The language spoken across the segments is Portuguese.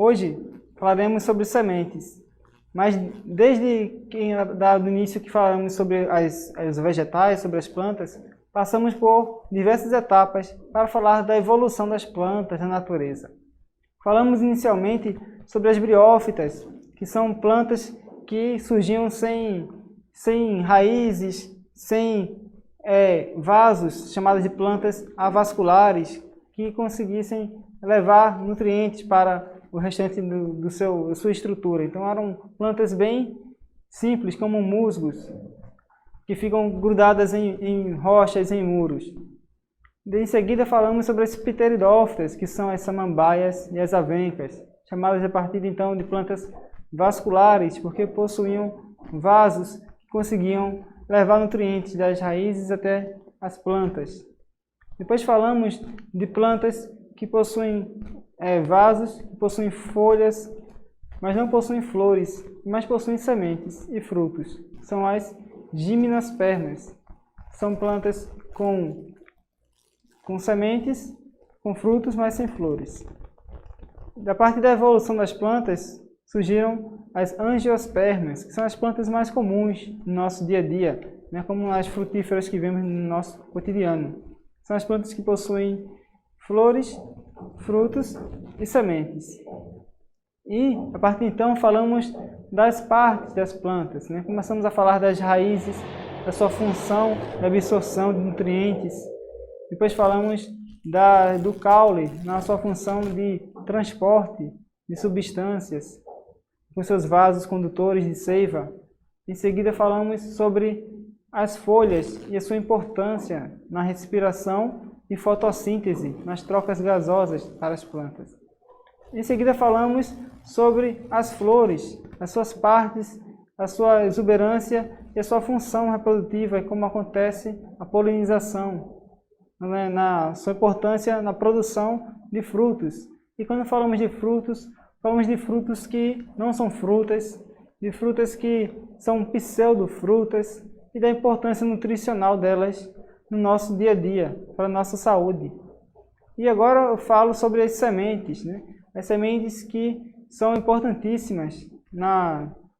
Hoje falaremos sobre sementes, mas desde do início que falamos sobre os vegetais, sobre as plantas, passamos por diversas etapas para falar da evolução das plantas na natureza. Falamos inicialmente sobre as briófitas, que são plantas que surgiam sem raízes, sem vasos, chamadas de plantas avasculares, que conseguissem levar nutrientes para o restante da sua estrutura. Então eram plantas bem simples, como musgos, que ficam grudadas em rochas, em muros. Em seguida falamos sobre as pteridófitas, que são as samambaias e as avencas, chamadas a partir então de plantas vasculares, porque possuíam vasos que conseguiam levar nutrientes das raízes até as plantas. Depois falamos de plantas que possuem vasos, que possuem folhas, mas não possuem flores, mas possuem sementes e frutos. São as gimnospermas. São plantas com sementes, com frutos, mas sem flores. Da parte da evolução das plantas, surgiram as angiospermas, que são as plantas mais comuns no nosso dia a dia, né, como as frutíferas que vemos no nosso cotidiano. São as plantas que possuem flores, frutos e sementes. E, a partir de então, falamos das partes das plantas, né? Começamos a falar das raízes, da sua função de absorção de nutrientes. Depois falamos do caule, na sua função de transporte de substâncias, com seus vasos condutores de seiva. Em seguida falamos sobre as folhas e a sua importância na respiração e fotossíntese, nas trocas gasosas para as plantas. Em seguida falamos sobre as flores, as suas partes, a sua exuberância e a sua função reprodutiva e como acontece a polinização, né, na sua importância na produção de frutos. E quando falamos de frutos que não são frutas, de frutas que são pseudofrutas e da importância nutricional delas no nosso dia a dia, para a nossa saúde. E agora eu falo sobre as sementes, né? As sementes que são importantíssimas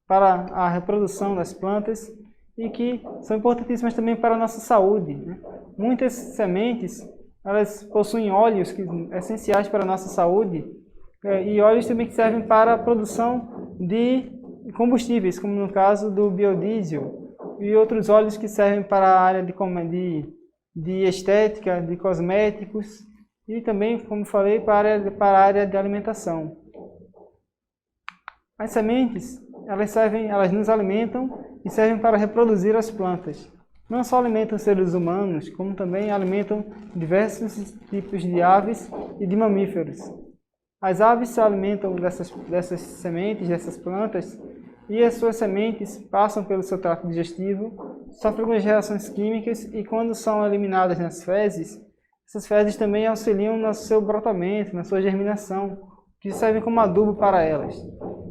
para a reprodução das plantas e que são importantíssimas também para a nossa saúde, né? Muitas sementes, elas possuem óleos essenciais para a nossa saúde e óleos também que servem para a produção de combustíveis, como no caso do biodiesel, e outros óleos que servem para a área de estética, de cosméticos e também, como falei, para a área de alimentação. As sementes, elas nos alimentam e servem para reproduzir as plantas. Não só alimentam seres humanos, como também alimentam diversos tipos de aves e de mamíferos. As aves se alimentam dessas sementes, dessas plantas, e as suas sementes passam pelo seu trato digestivo, sofrem algumas reações químicas e quando são eliminadas nas fezes, essas fezes também auxiliam no seu brotamento, na sua germinação, que servem como adubo para elas.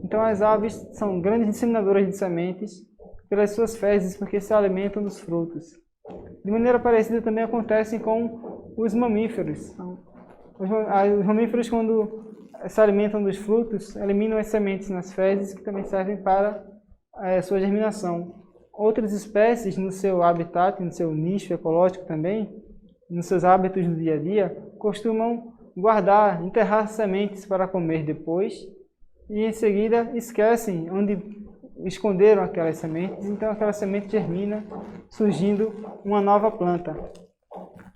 Então as aves são grandes disseminadoras de sementes pelas suas fezes, porque se alimentam dos frutos. De maneira parecida também acontece com os mamíferos. Os mamíferos, quando se alimentam dos frutos, eliminam as sementes nas fezes, que também servem para a sua germinação. Outras espécies, no seu habitat, no seu nicho ecológico também, nos seus hábitos do dia a dia, costumam enterrar sementes para comer depois, e em seguida esquecem onde esconderam aquelas sementes, então aquela semente germina, surgindo uma nova planta.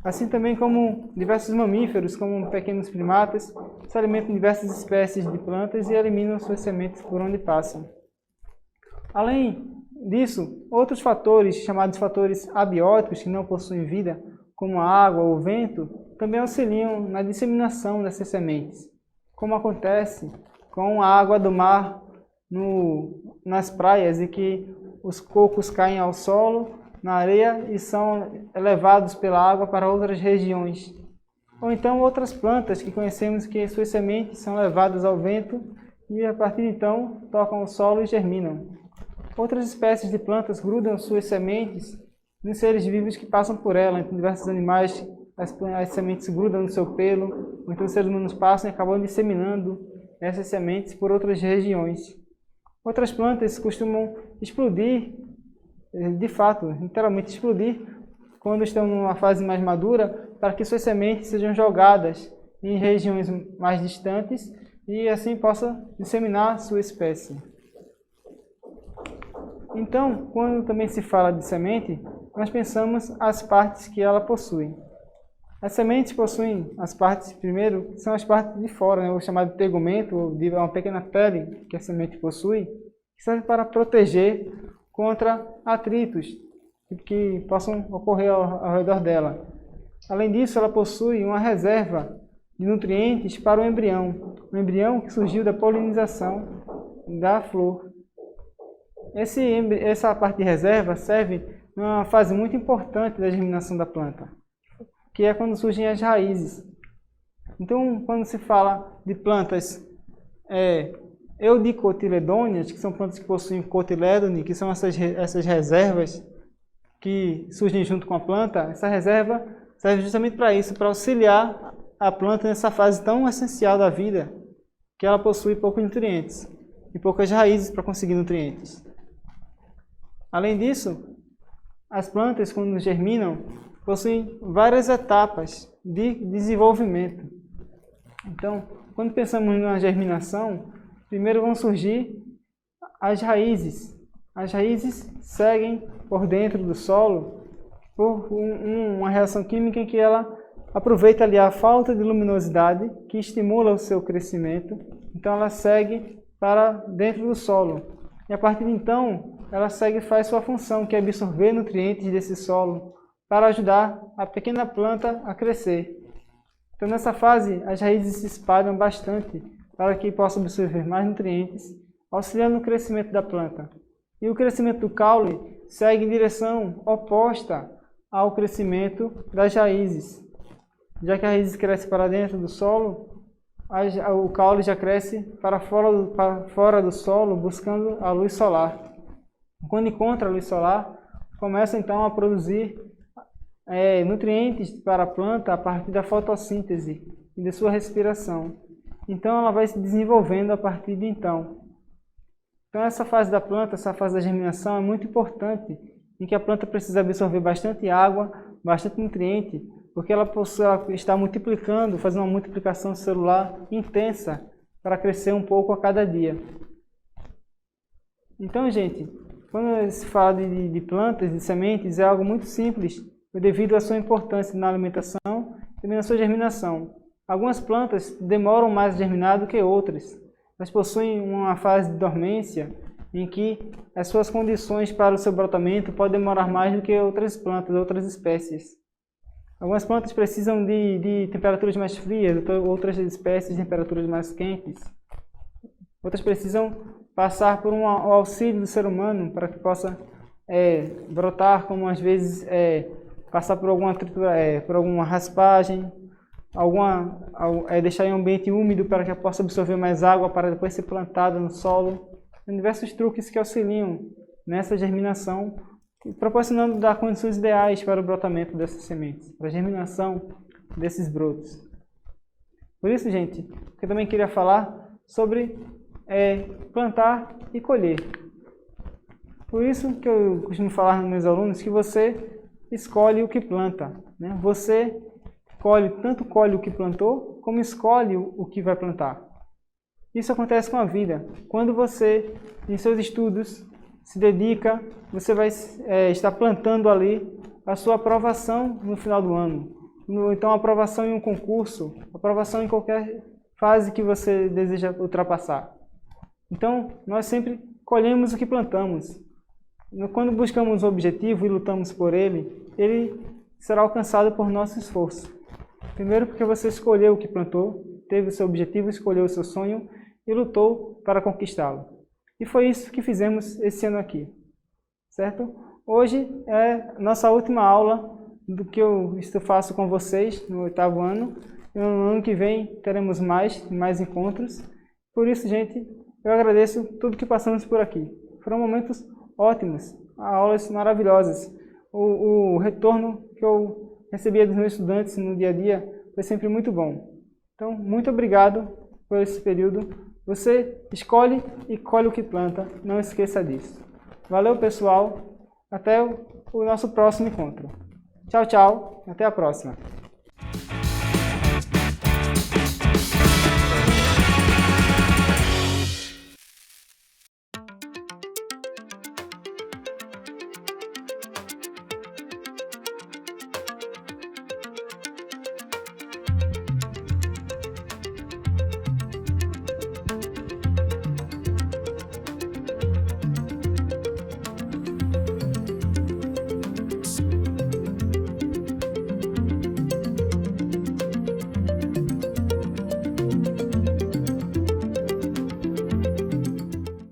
Assim também como diversos mamíferos, como pequenos primatas, se alimentam de diversas espécies de plantas e eliminam suas sementes por onde passam. Além disso, outros fatores, chamados fatores abióticos, que não possuem vida, como a água ou o vento, também auxiliam na disseminação dessas sementes, como acontece com a água do mar nas praias, e que os cocos caem ao solo, na areia, e são levados pela água para outras regiões. Ou então outras plantas que conhecemos que suas sementes são levadas ao vento e a partir de então tocam o solo e germinam. Outras espécies de plantas grudam suas sementes nos seres vivos que passam por ela. Então diversos animais, as sementes grudam no seu pelo, ou então os seres humanos passam e acabam disseminando essas sementes por outras regiões. Outras plantas costumam explodir, de fato, literalmente explodir, quando estão numa fase mais madura, para que suas sementes sejam jogadas em regiões mais distantes e assim possa disseminar sua espécie. Então, quando também se fala de semente, nós pensamos as partes que ela possui. As sementes possuem as partes, primeiro, são as partes de fora, né, o chamado tegumento, ou de uma pequena pele que a semente possui, que serve para proteger contra atritos que possam ocorrer ao redor dela. Além disso, ela possui uma reserva de nutrientes para o embrião que surgiu da polinização da flor. Essa parte de reserva serve numa fase muito importante da germinação da planta, que é quando surgem as raízes. Então, quando se fala de plantas eudicotiledôneas, que são plantas que possuem cotiledone, que são essas reservas que surgem junto com a planta, essa reserva serve justamente para isso, para auxiliar a planta nessa fase tão essencial da vida, que ela possui poucos nutrientes e poucas raízes para conseguir nutrientes. Além disso, as plantas, quando germinam, possuem várias etapas de desenvolvimento. Então, quando pensamos na germinação, primeiro vão surgir as raízes. As raízes seguem por dentro do solo por uma reação química em que ela aproveita ali a falta de luminosidade que estimula o seu crescimento. Então, ela segue para dentro do solo. E a partir de então, ela segue e faz sua função, que é absorver nutrientes desse solo para ajudar a pequena planta a crescer. Então, nessa fase, as raízes se espalham bastante para que possa absorver mais nutrientes, auxiliando no crescimento da planta. E o crescimento do caule segue em direção oposta ao crescimento das raízes. Já que a raiz cresce para dentro do solo, o caule já cresce para fora do solo, buscando a luz solar. Quando encontra a luz solar, começa então a produzir nutrientes para a planta a partir da fotossíntese e de sua respiração. Então ela vai se desenvolvendo a partir de então. Então essa fase da planta, essa fase da germinação é muito importante, em que a planta precisa absorver bastante água, bastante nutriente, porque ela está multiplicando, fazendo uma multiplicação celular intensa para crescer um pouco a cada dia. Então, gente, quando se fala de plantas, de sementes, é algo muito simples, devido à sua importância na alimentação e na sua germinação. Algumas plantas demoram mais a germinar do que outras. Elas possuem uma fase de dormência em que as suas condições para o seu brotamento podem demorar mais do que outras plantas, outras espécies. Algumas plantas precisam de temperaturas mais frias, outras espécies de temperaturas mais quentes. Outras precisam passar por um auxílio do ser humano para que possa brotar, como às vezes passar por alguma raspagem, deixar em um ambiente úmido para que possa absorver mais água para depois ser plantada no solo. Tem diversos truques que auxiliam nessa germinação, proporcionando dar condições ideais para o brotamento dessas sementes, para a germinação desses brotos. Por isso, gente, eu também queria falar sobre plantar e colher. Por isso que eu costumo falar nos meus alunos que você escolhe o que planta, né? Você tanto colhe o que plantou, como escolhe o que vai plantar. Isso acontece com a vida. Quando você, em seus estudos, se dedica, você vai estar plantando ali a sua aprovação no final do ano. Então, aprovação em um concurso, aprovação em qualquer fase que você deseja ultrapassar. Então, nós sempre colhemos o que plantamos. Quando buscamos o objetivo e lutamos por ele, ele será alcançado por nosso esforço. Primeiro porque você escolheu o que plantou, teve o seu objetivo, escolheu o seu sonho e lutou para conquistá-lo. E foi isso que fizemos esse ano aqui, certo? Hoje é nossa última aula do que eu faço com vocês no 8º ano. E no ano que vem teremos mais encontros. Por isso, gente, eu agradeço tudo que passamos por aqui. Foram momentos ótimos, aulas maravilhosas. O retorno que eu recebia dos meus estudantes no dia a dia foi sempre muito bom. Então, muito obrigado por esse período. Você escolhe e colhe o que planta, não esqueça disso. Valeu, pessoal, até o nosso próximo encontro. Tchau, tchau, até a próxima.